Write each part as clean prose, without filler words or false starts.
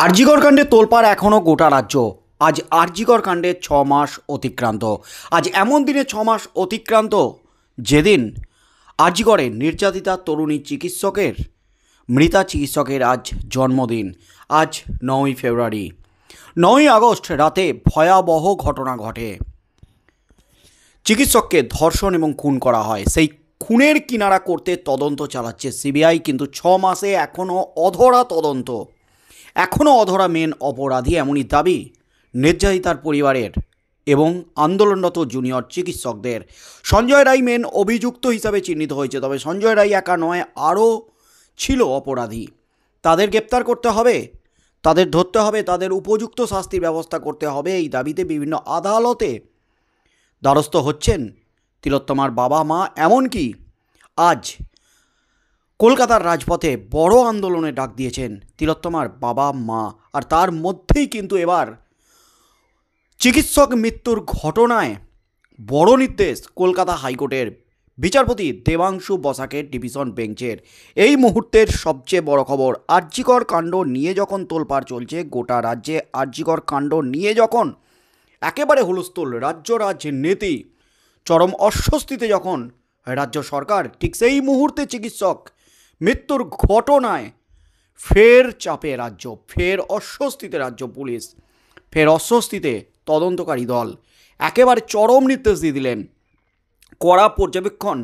আরজিকর কাণ্ডে তোলপাড় এখনও গোটা রাজ্য। আজ আরজিকর কাণ্ডে 6 মাস অতিক্রান্ত। আজ এমন দিনে 6 মাস অতিক্রান্ত যেদিন আরজিকরে নির্যাতিতা তরুণী চিকিৎসকের মৃতা চিকিৎসকের আজ জন্মদিন। আজ 9ই ফেব্রুয়ারি। 9ই আগস্ট রাতে ভয়াবহ ঘটনা ঘটে। চিকিৎসককে ধর্ষণ এবং খুন করা হয়। সেই খুনের কিনারা করতে তদন্ত চালাচ্ছে সিবিআই, কিন্তু 6 মাসে এখনও অধরা তদন্ত, এখনও অধরা মেন অপরাধী, এমনই দাবি নির্যাতিতার পরিবারের এবং আন্দোলনরত জুনিয়র চিকিৎসকদের। সঞ্জয় রায় মেন অভিযুক্ত হিসাবে চিহ্নিত হয়েছে, তবে সঞ্জয় রায় একা নয়, আরও ছিল অপরাধী। তাদের গ্রেপ্তার করতে হবে, তাদের ধরতে হবে, তাদের উপযুক্ত শাস্তির ব্যবস্থা করতে হবে। এই দাবিতে বিভিন্ন আদালতে দ্বারস্থ হচ্ছেন তিলোত্তমার বাবা মা। এমনকি আজ কলকাতার রাজপথে বড় আন্দোলনে ডাক দিয়েছেন তিলোত্তমার বাবা মা। আর তার মধ্যেই কিন্তু এবার চিকিৎসক মৃত্যুর ঘটনায় বড় নির্দেশ কলকাতা হাইকোর্টের বিচারপতি দেবাংশু বসাকের ডিভিশন বেঞ্চের। এই মুহূর্তের সবচেয়ে বড় খবর, আরজিকর কাণ্ড নিয়ে যখন তোলপাড় চলছে গোটা রাজ্যে, আরজিকর কাণ্ড নিয়ে যখন একেবারে হুলস্থুল, রাজ্য রাজনীতি চরম অস্বস্তিতে যখন রাজ্য সরকার, ঠিক সেই মুহূর্তে চিকিৎসক মৃত্যুর ঘটনায় ফের চাপে রাজ্য, ফের অস্বস্তিতে রাজ্য পুলিশ, ফের অস্বস্তিতে তদন্তকারী দল। একেবারে চরম নির্দেশ দিয়ে দিলেন, কড়া পর্যবেক্ষণ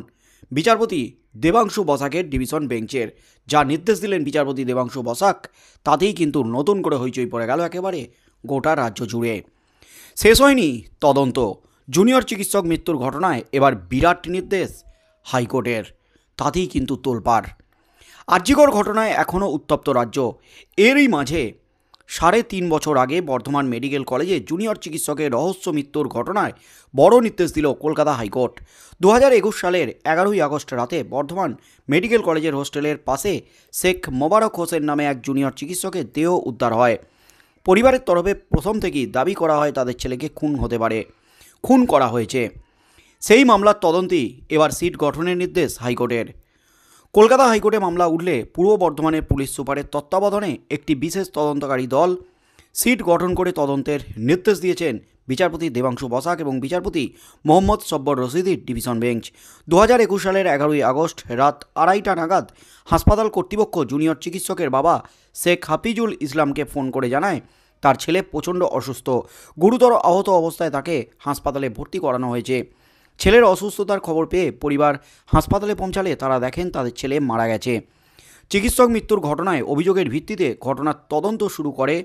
বিচারপতি দেবাংশু বসাকের ডিভিশন বেঞ্চের। যা নির্দেশ দিলেন বিচারপতি দেবাংশু বসাক, তাতেই কিন্তু নতুন করে হইচই পড়ে গেল একেবারে গোটা রাজ্য জুড়ে। শেষ হয়নি তদন্ত, জুনিয়র চিকিৎসক মৃত্যুর ঘটনায় এবার বিরাট নির্দেশ হাইকোর্টের, তাতেই কিন্তু তোলপাড়। আরজিকর ঘটনায় এখনও উত্তপ্ত রাজ্য। এরই মাঝে 3.5 বছর আগে বর্ধমান মেডিকেল কলেজে জুনিয়র চিকিৎসকের রহস্য মৃত্যুর ঘটনায় বড় নির্দেশ দিল কলকাতা হাইকোর্ট। 2021 সালের 11ই আগস্ট রাতে বর্ধমান মেডিকেল কলেজের হোস্টেলের পাশে শেখ মোবারক হোসেন নামে এক জুনিয়র চিকিৎসকের দেহ উদ্ধার হয়। পরিবারের তরফে প্রথম থেকেই দাবি করা হয় তাদের ছেলেকে খুন করা হয়েছে। সেই মামলার তদন্তেই এবার সিট গঠনের নির্দেশ হাইকোর্টের। কলকাতা হাইকোর্টে মামলা উঠলে পূর্ব বর্ধমানের পুলিশ সুপারের তত্ত্বাবধানে একটি বিশেষ তদন্তকারী দল সিট গঠন করে তদন্তের নির্দেশ দিয়েছেন বিচারপতি দেবাংশু বসাক এবং বিচারপতি মোহাম্মদ সব্বর রশিদির ডিভিশন বেঞ্চ। 2021 সালের 11ই আগস্ট রাত 2:30টা নাগাদ হাসপাতাল কর্তৃপক্ষ জুনিয়র চিকিৎসকের বাবা শেখ হাফিজুল ইসলামকে ফোন করে জানায় তার ছেলে প্রচণ্ড অসুস্থ, গুরুতর আহত অবস্থায় তাকে হাসপাতালে ভর্তি করানো হয়েছে। ছেলের অসুস্থতার খবর পেয়ে পরিবার হাসপাতালে পৌঁছালে তারা দেখেন তাদের ছেলে মারা গেছে। চিকিৎসক মৃত্যুর ঘটনায় অভিযোগের ভিত্তিতে ঘটনার তদন্ত শুরু করে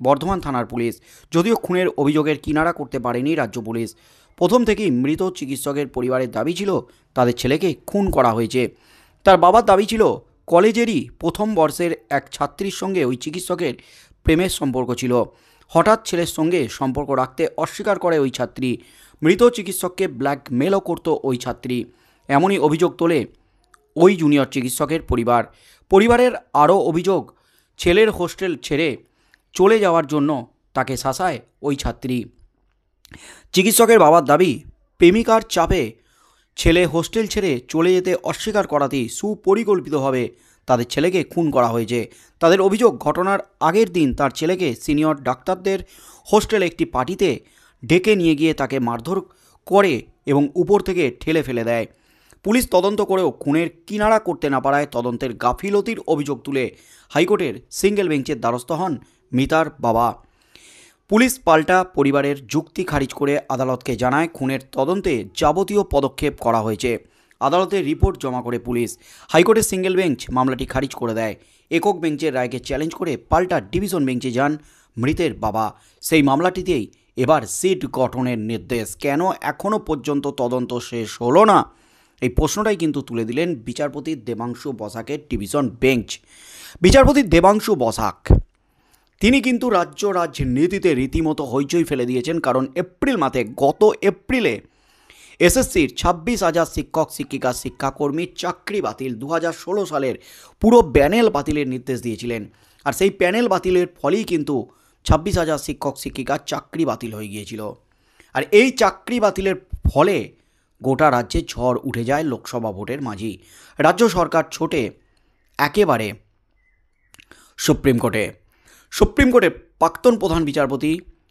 বর্ধমান থানার পুলিশ। যদিও খুনের অভিযোগের কিনারা করতে পারেনি রাজ্য পুলিশ। প্রথম থেকেই মৃত চিকিৎসকের পরিবারের দাবি ছিল তাদের ছেলেকে খুন করা হয়েছে। তার বাবার দাবি ছিল কলেজেরই প্রথম বর্ষের এক ছাত্রীর সঙ্গে ওই চিকিৎসকের প্রেমের সম্পর্ক ছিল। হঠাৎ ছেলের সঙ্গে সম্পর্ক রাখতে অস্বীকার করে ওই ছাত্রী। মৃত চিকিৎসককে ব্ল্যাকমেলও করত ওই ছাত্রী, এমনই অভিযোগ তোলে ওই জুনিয়র চিকিৎসকের পরিবারের আরও অভিযোগ, ছেলের হোস্টেল ছেড়ে চলে যাওয়ার জন্য তাকে শাসায় ওই ছাত্রী। চিকিৎসকের বাবার দাবি, প্রেমিকার চাপে ছেলে হোস্টেল ছেড়ে চলে যেতে অস্বীকার করাতেই সুপরিকল্পিতভাবে তাদের ছেলেকে খুন করা হয়েছে। তাদের অভিযোগ, ঘটনার আগের দিন তার ছেলেকে সিনিয়র ডাক্তারদের হোস্টেলে একটি পার্টিতে ডেকে নিয়ে গিয়ে তাকে মারধর করে এবং উপর থেকে ঠেলে ফেলে দেয়। পুলিশ তদন্ত করেও খুনের কিনারা করতে না পারায় তদন্তের গাফিলতির অভিযোগ তুলে হাইকোর্টের সিঙ্গেল বেঞ্চের দ্বারস্থ হন মৃতার বাবা। পুলিশ পাল্টা পরিবারের যুক্তি খারিজ করে আদালতকে জানায় খুনের তদন্তে যাবতীয় পদক্ষেপ করা হয়েছে। আদালতে রিপোর্ট জমা করে পুলিশ। হাইকোর্টের সিঙ্গেল বেঞ্চ মামলাটি খারিজ করে দেয়। একক বেঞ্চের রায়কে চ্যালেঞ্জ করে পাল্টা ডিভিশন বেঞ্চে যান মৃতের বাবা। সেই মামলাটিতেই এবার সিট গঠনের নির্দেশ। কেন এখনও পর্যন্ত তদন্ত শেষ হলো না, এই প্রশ্নটাই কিন্তু তুলে দিলেন বিচারপতি দেবাংশু বসাকের ডিভিশন বেঞ্চ। বিচারপতি দেবাংশু বসাক তিনি কিন্তু রাজ্য রাজনীতিতে রীতিমতো হইচই ফেলে দিয়েছেন, কারণ গত এপ্রিলে এসএসসির 26,000 শিক্ষক শিক্ষিকা শিক্ষাকর্মীর চাকরি বাতিল, 2016 সালের পুরো প্যানেল বাতিলের নির্দেশ দিয়েছিলেন। আর সেই প্যানেল বাতিলের ফলেই কিন্তু 26,000 শিক্ষক শিক্ষিকার চাকরি বাতিল হয়ে গিয়েছিল। আর এই চাকরি বাতিলের ফলে গোটা রাজ্যে ঝড় উঠে যায় লোকসভা ভোটের মাঝেই। রাজ্য সরকার ছোটে একেবারে সুপ্রিম কোর্টে। সুপ্রিম কোর্টের প্রাক্তন প্রধান বিচারপতি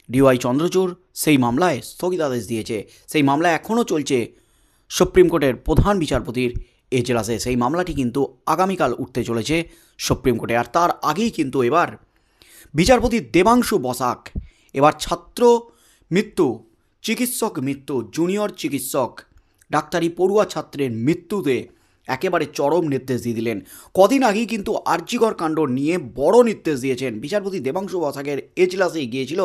ডিওয়াই চন্দ্রচূড় সেই মামলায় স্থগিতাদেশ দিয়েছে। সেই মামলা এখনও চলছে সুপ্রিম কোর্টের প্রধান বিচারপতির এজলাসে। সেই মামলাটি কিন্তু আগামীকাল উঠতে চলেছে সুপ্রিম কোর্টে। আর তার আগেই কিন্তু এবার বিচারপতি দেবাংশু বসাক এবার ছাত্র মৃত্যু, চিকিৎসক মৃত্যু, জুনিয়র চিকিৎসক ডাক্তারি পড়ুয়া ছাত্রের মৃত্যুতে একেবারে চরম নির্দেশ দিয়ে দিলেন। কদিন আগেই কিন্তু আরজিকর কাণ্ড নিয়ে বড় নির্দেশ দিয়েছেন। বিচারপতি দেবাংশু বসাকের এজলাসে গিয়েছিল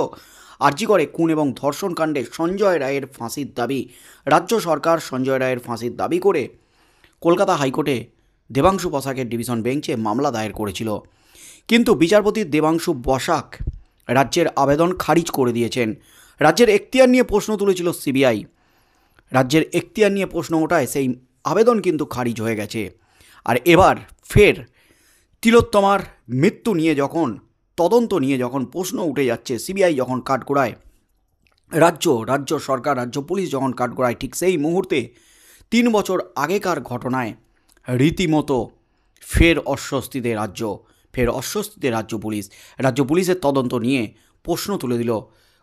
আরজিকরে খুন এবং ধর্ষণ কাণ্ডে সঞ্জয় রায়ের ফাঁসির দাবি। রাজ্য সরকার সঞ্জয় রায়ের ফাঁসির দাবি করে কলকাতা হাইকোর্টে দেবাংশু বসাকের ডিভিশন বেঞ্চে মামলা দায়ের করেছিল। কিন্তু বিচারপতি দেবাংশু বসাক রাজ্যের আবেদন খারিজ করে দিয়েছেন। রাজ্যের এখতিয়ার নিয়ে প্রশ্ন তুলেছিল সিবিআই। রাজ্যের এখতিয়ার নিয়ে প্রশ্ন ওঠায় সেই আবেদন কিন্তু খারিজ হয়ে গেছে। আর এবার ফের তিলোত্তমার মৃত্যু নিয়ে যখন তদন্ত নিয়ে যখন প্রশ্ন উঠে যাচ্ছে, সিবিআই যখন কাঠগড়ায়, রাজ্য সরকার, রাজ্য পুলিশ যখন কাঠগড়ায়, ঠিক সেই মুহূর্তে 3 বছর আগেকার ঘটনায় রীতিমতো ফের অস্বস্তিতে রাজ্য পুলিশ। রাজ্য পুলিশের তদন্ত নিয়ে প্রশ্ন তুলে দিল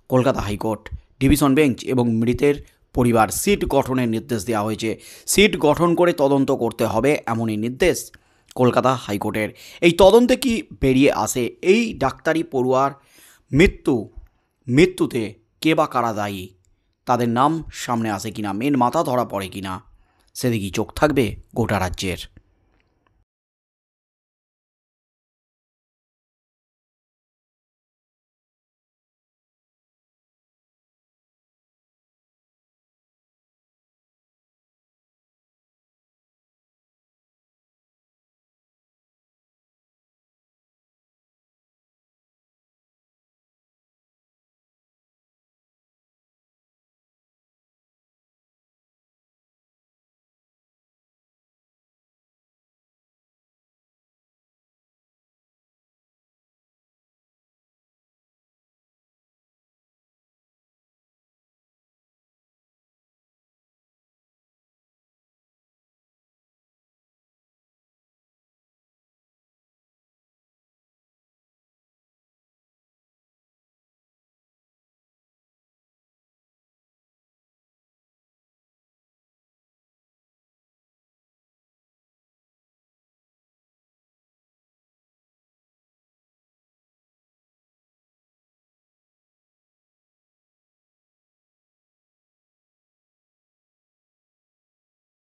কলকাতা হাইকোর্ট ডিভিশন বেঞ্চ এবং মৃতের পরিবার। সিট গঠনের নির্দেশ দেওয়া হয়েছে। সিট গঠন করে তদন্ত করতে হবে এমনই নির্দেশ কলকাতা হাইকোর্টের। এই তদন্তে কি বেরিয়ে আসে, এই ডাক্তারি পড়ুয়ার মৃত্যুতে কে বা কারা দায়ী, তাদের নাম সামনে আসে কিনা, মেন মাথা ধরা পড়ে কিনা, সেদিকেই চোখ থাকবে গোটা রাজ্যের।